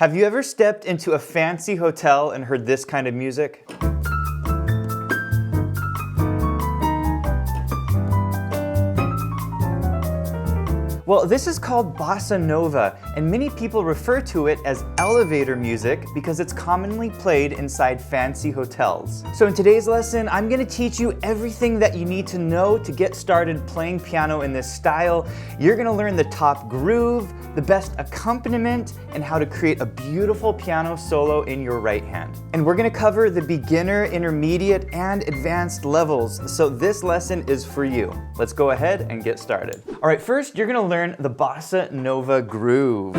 Have you ever stepped into a fancy hotel and heard this kind of music? Well, this is called Bossa Nova, and many people refer to it as elevator music because it's commonly played inside fancy hotels. So in today's lesson, I'm going to teach you everything that you need to know to get started playing piano in this style. You're going to learn the top groove, the best accompaniment, and how to create a beautiful piano solo in your right hand. And we're going to cover the beginner, intermediate, and advanced levels, so this lesson is for you. Let's go ahead and get started. All right, first you're going to learn the Bossa Nova groove.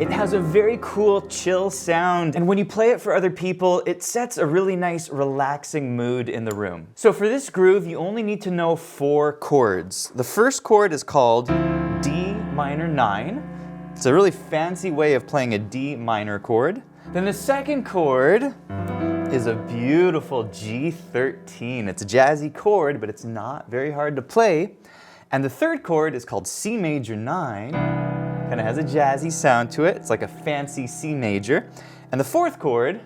It has a very cool, chill sound, and when you play it for other people, it sets a really nice, relaxing mood in the room. So for this groove, you only need to know 4 chords. The first chord is called D minor 9. It's a really fancy way of playing a D minor chord. Then the second chord is a beautiful G13. It's a jazzy chord, but it's not very hard to play. And the third chord is called C major 9. Kind of has a jazzy sound to it. It's like a fancy C major. And the fourth chord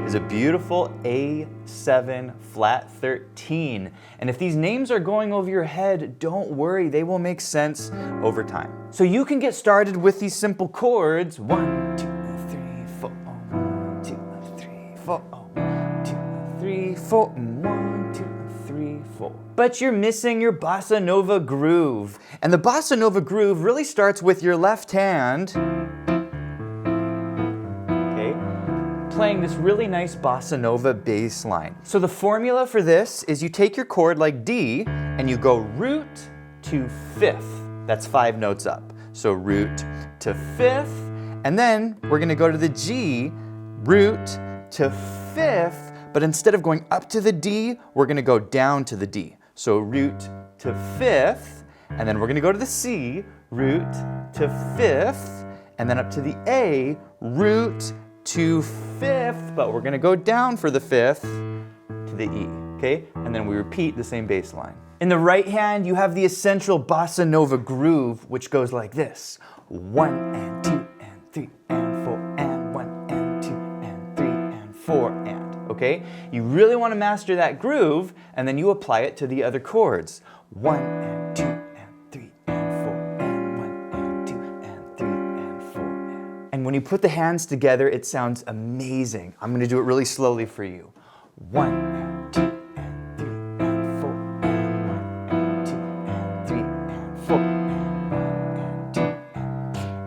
is a beautiful A7 flat 13. And if these names are going over your head, don't worry, they will make sense over time. So you can get started with these simple chords. 1, 2, 3, 4, 1, 2, 3, 4, 1, 2, 3, 4, 1, 2, 3, 4. But you're missing your Bossa Nova groove. And the Bossa Nova groove really starts with your left hand, playing this really nice Bossa Nova bass line. So the formula for this is you take your chord like D and you go root to 5th. That's 5 notes up. So root to 5th, and then we're gonna go to the G, root to 5th, but instead of going up to the D, we're gonna go down to the D. So root to 5th, and then we're gonna go to the C, root to 5th, and then up to the A, root to 5th, but we're gonna go down for the 5th to the E, okay? And then we repeat the same bass line. In the right hand, you have the essential Bossa Nova groove, which goes like this. 1 and 2 and 3 and 4 and 1 and 2 and 3 and 4 and, okay? You really wanna master that groove, and then you apply it to the other chords. 1 and 2 and 3 and 4 and 1 and 2 and 3 and 4 and. And when you put the hands together, it sounds amazing. I'm gonna do it really slowly for you. 1 and 2 and 3 and 4 and 1 and 2 and 3 and 4 and 1 and 2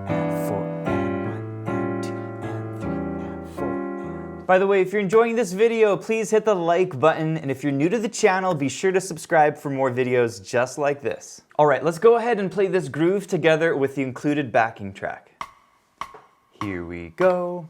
and 4 and 1 and 2 and 3 and 4 and. By the way, if you're enjoying this video, please hit the like button, and if you're new to the channel, be sure to subscribe for more videos just like this. All right, let's go ahead and play this groove together with the included backing track. Here we go.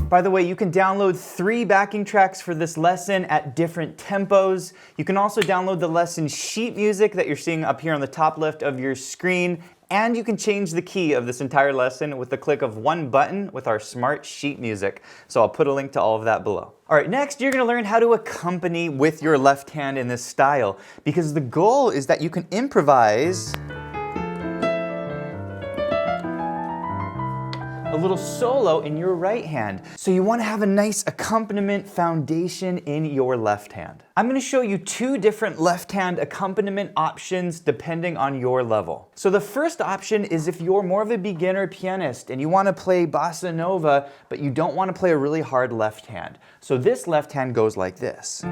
By the way, you can download 3 backing tracks for this lesson at different tempos. You can also download the lesson sheet music that you're seeing up here on the top left of your screen. And you can change the key of this entire lesson with the click of one button with our smart sheet music. So I'll put a link to all of that below. All right, next you're gonna learn how to accompany with your left hand in this style, because the goal is that you can improvise a little solo in your right hand. So you want to have a nice accompaniment foundation in your left hand. I'm going to show you 2 different left hand accompaniment options depending on your level. So the first option is if you're more of a beginner pianist and you want to play Bossa Nova, but you don't want to play a really hard left hand. So this left hand goes like this.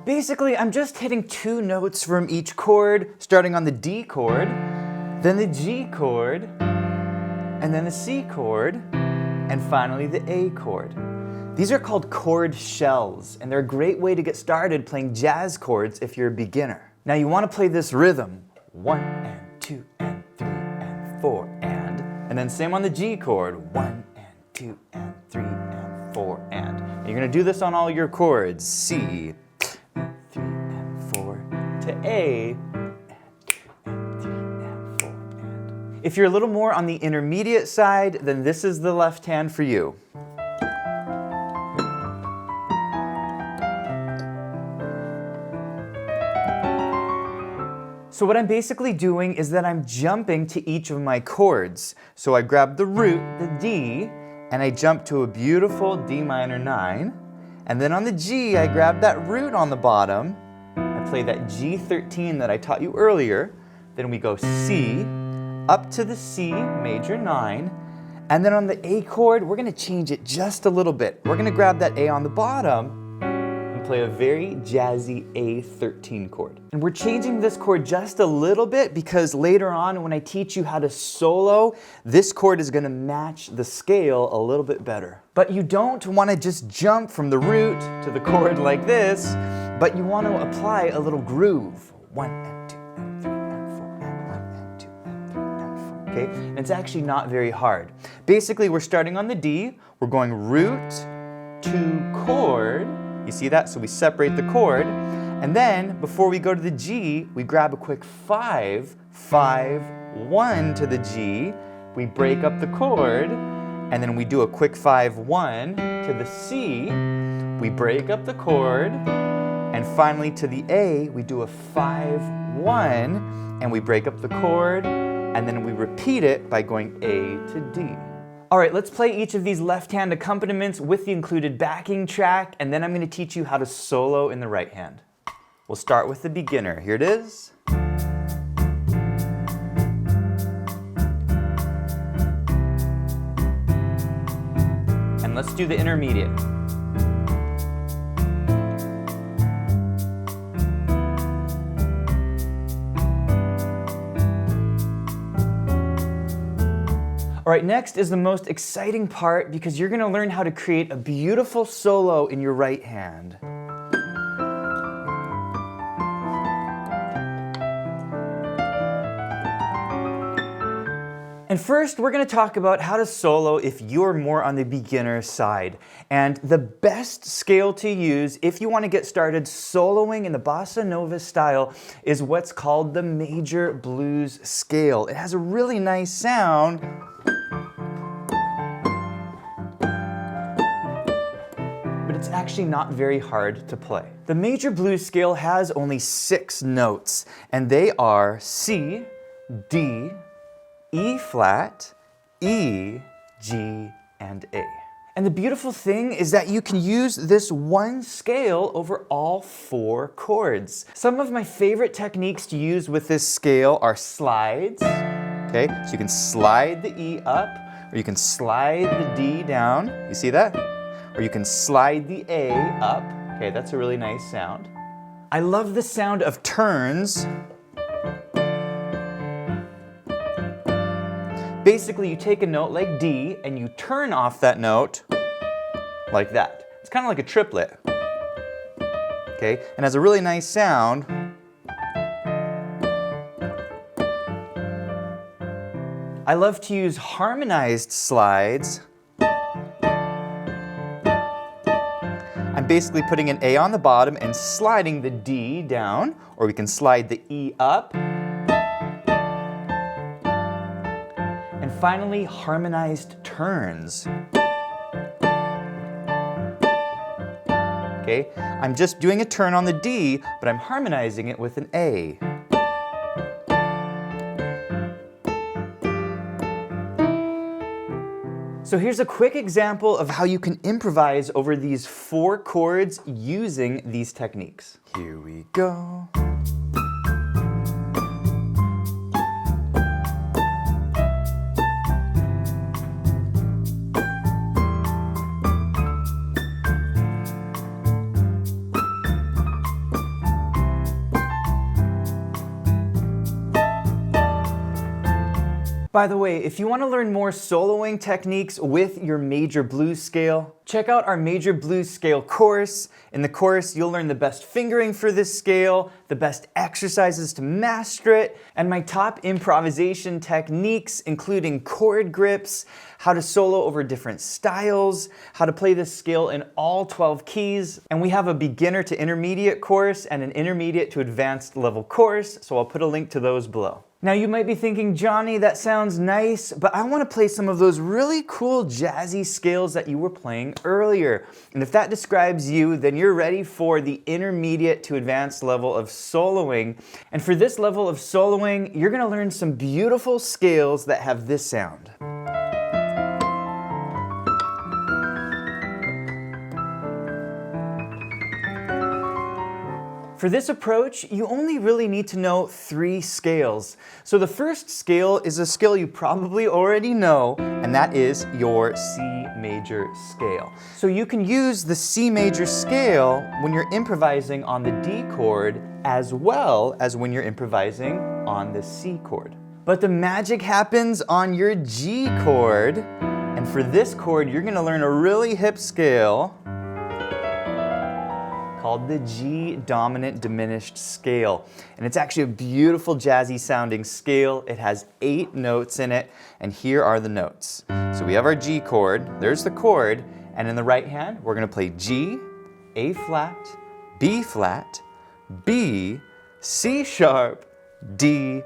Basically, I'm just hitting 2 notes from each chord, starting on the D chord, then the G chord, and then the C chord, and finally the A chord. These are called chord shells, and they're a great way to get started playing jazz chords if you're a beginner. Now you want to play this rhythm, 1 and 2 and 3 and 4 and then same on the G chord, 1 and 2 and 3 and 4 and. You're going to do this on all your chords, C, 3 and 4, to A, and 2, and 3, and 4, and. If you're a little more on the intermediate side, then this is the left hand for you. So what I'm basically doing is that I'm jumping to each of my chords. So I grab the root, the D, and I jump to a beautiful D minor 9. And then on the G, I grab that root on the bottom. I play that G13 that I taught you earlier. Then we go C, up to the C, major 9. And then on the A chord, we're gonna change it just a little bit. We're gonna grab that A on the bottom and play a very jazzy A13 chord. And we're changing this chord just a little bit because later on when I teach you how to solo, this chord is gonna match the scale a little bit better. But you don't wanna just jump from the root to the chord like this, but you wanna apply a little groove. 1 and 2 and 3 and 4 and 1 and 2 and 3 and 4, okay? And it's actually not very hard. Basically, we're starting on the D, we're going root to chord. You see that? So we separate the chord, and then before we go to the G, we grab a quick 5, 5, 1 to the G, we break up the chord, and then we do a quick 5, 1 to the C, we break up the chord, and finally to the A, we do a 5, 1, and we break up the chord, and then we repeat it by going A to D. All right, let's play each of these left-hand accompaniments with the included backing track, and then I'm gonna teach you how to solo in the right hand. We'll start with the beginner. Here it is. And let's do the intermediate. All right, next is the most exciting part because you're gonna learn how to create a beautiful solo in your right hand. And first, we're gonna talk about how to solo if you're more on the beginner side. And the best scale to use if you wanna get started soloing in the Bossa Nova style is what's called the major blues scale. It has a really nice sound. But it's actually not very hard to play. The major blues scale has only 6 notes, and they are C, D, E flat, E, G, and A. And the beautiful thing is that you can use this one scale over all 4 chords. Some of my favorite techniques to use with this scale are slides. Okay, so you can slide the E up, or you can slide the D down. You see that? Or you can slide the A up. Okay, that's a really nice sound. I love the sound of turns. Basically, you take a note like D and you turn off that note like that. It's kind of like a triplet. Okay, and has a really nice sound. I love to use harmonized slides. I'm basically putting an A on the bottom and sliding the D down, or we can slide the E up. And finally, harmonized turns. Okay, I'm just doing a turn on the D, but I'm harmonizing it with an A. So here's a quick example of how you can improvise over these 4 chords using these techniques. Here we go. By the way, if you want to learn more soloing techniques with your major blues scale, check out our major blues scale course. In the course, you'll learn the best fingering for this scale, the best exercises to master it, and my top improvisation techniques, including chord grips, how to solo over different styles, how to play this scale in all 12 keys. And we have a beginner to intermediate course and an intermediate to advanced level course, so I'll put a link to those below. Now you might be thinking, Johnny, that sounds nice, but I want to play some of those really cool jazzy scales that you were playing earlier. And if that describes you, then you're ready for the intermediate to advanced level of soloing. And for this level of soloing, you're going to learn some beautiful scales that have this sound. For this approach, you only really need to know 3 scales. So the first scale is a scale you probably already know, and that is your C major scale. So you can use the C major scale when you're improvising on the D chord as well as when you're improvising on the C chord. But the magic happens on your G chord, and for this chord, you're gonna learn a really hip scale called the G dominant diminished scale. And it's actually a beautiful jazzy sounding scale. It has 8 notes in it, and here are the notes. So we have our G chord, there's the chord, and in the right hand, we're gonna play G, A flat, B flat, B, C sharp, D,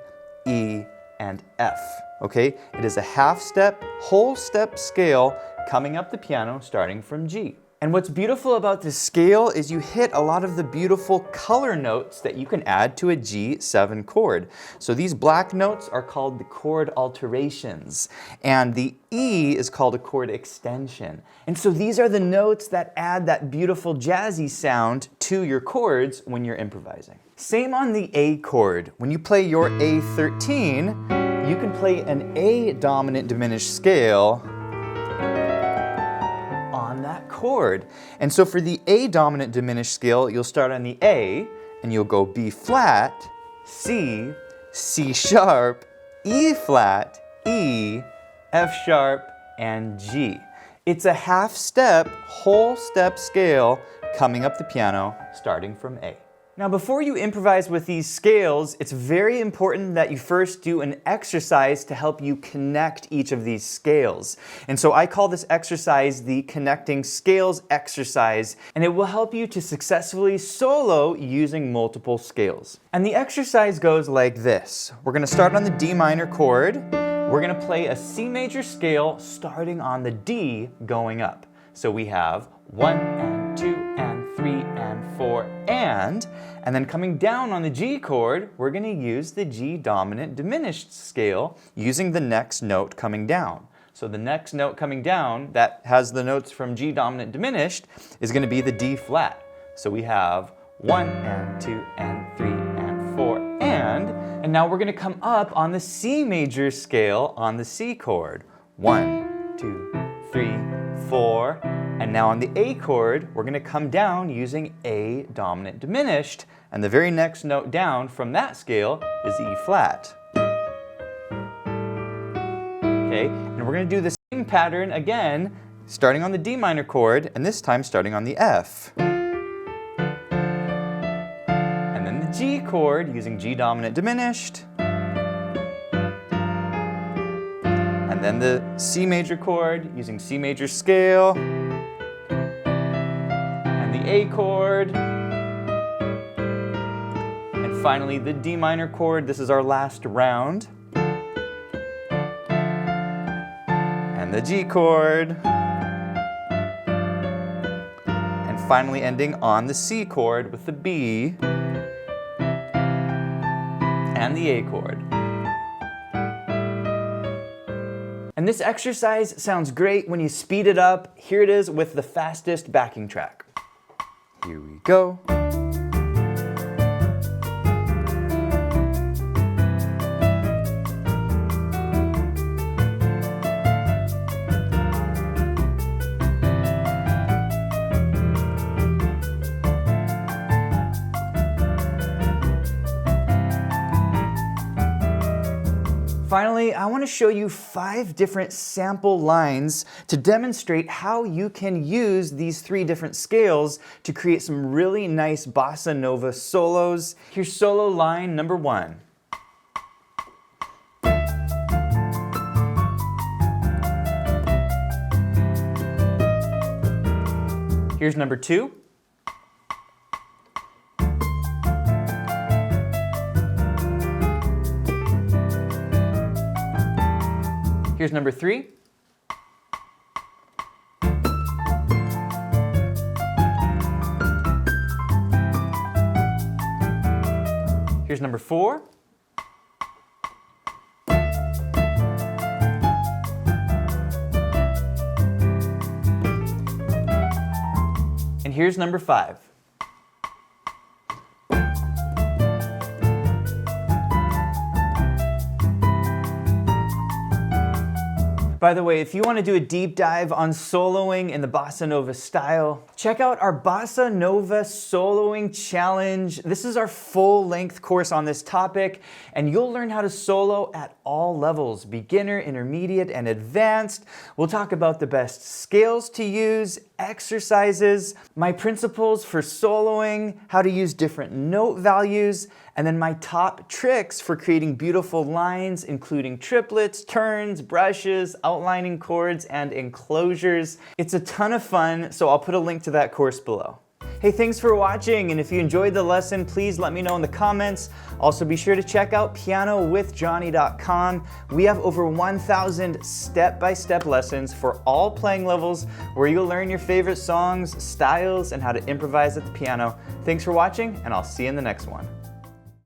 E, and F. Okay, it is a half step, whole step scale coming up the piano starting from G. And what's beautiful about this scale is you hit a lot of the beautiful color notes that you can add to a G7 chord. So these black notes are called the chord alterations, and the E is called a chord extension. And so these are the notes that add that beautiful jazzy sound to your chords when you're improvising. Same on the A chord. When you play your A13, you can play an A dominant diminished scale on that chord. And so for the A dominant diminished scale, you'll start on the A and you'll go B flat, C, C sharp, E flat, E, F sharp, and G. It's a half step, whole step scale coming up the piano starting from A. Now before you improvise with these scales, it's very important that you first do an exercise to help you connect each of these scales. And so I call this exercise the connecting scales exercise, and it will help you to successfully solo using multiple scales. And the exercise goes like this. We're going to start on the D minor chord. We're going to play a C major scale starting on the D going up. So we have 1 and 2 and 3 and 4 and then coming down on the G chord, we're going to use the G dominant diminished scale using the next note coming down. So the next note coming down that has the notes from G dominant diminished is going to be the D flat. So we have 1 and 2 and 3 and 4 and now we're going to come up on the C major scale on the C chord. 1, 2, 3, 4. And now on the A chord, we're going to come down using A dominant diminished, and the very next note down from that scale is E flat. Okay, and we're going to do the same pattern again, starting on the D minor chord, and this time starting on the F. And then the G chord using G dominant diminished. And then the C major chord using C major scale. A chord, and finally the D minor chord. This is our last round, and the G chord, and finally ending on the C chord with the B and the A chord. And this exercise sounds great when you speed it up. Here it is with the fastest backing track. Here we go. finally, I want to show you 5 different sample lines to demonstrate how you can use these 3 different scales to create some really nice bossa nova solos. Here's solo line number 1. Here's number 2. Here's number 3. Here's number 4. And here's number 5. By the way, if you want to do a deep dive on soloing in the bossa nova style, check out our Bossa Nova Soloing Challenge. This is our full-length course on this topic, and you'll learn how to solo at all levels, beginner, intermediate, and advanced. We'll talk about the best scales to use, exercises, my principles for soloing, how to use different note values, and then my top tricks for creating beautiful lines, including triplets, turns, brushes, outlining chords, and enclosures. It's a ton of fun, so I'll put a link to that course below. Hey, thanks for watching, and if you enjoyed the lesson, please let me know in the comments. Also, be sure to check out pianowithjonny.com. We have over 1,000 step-by-step lessons for all playing levels where you'll learn your favorite songs, styles, and how to improvise at the piano. Thanks for watching, and I'll see you in the next one.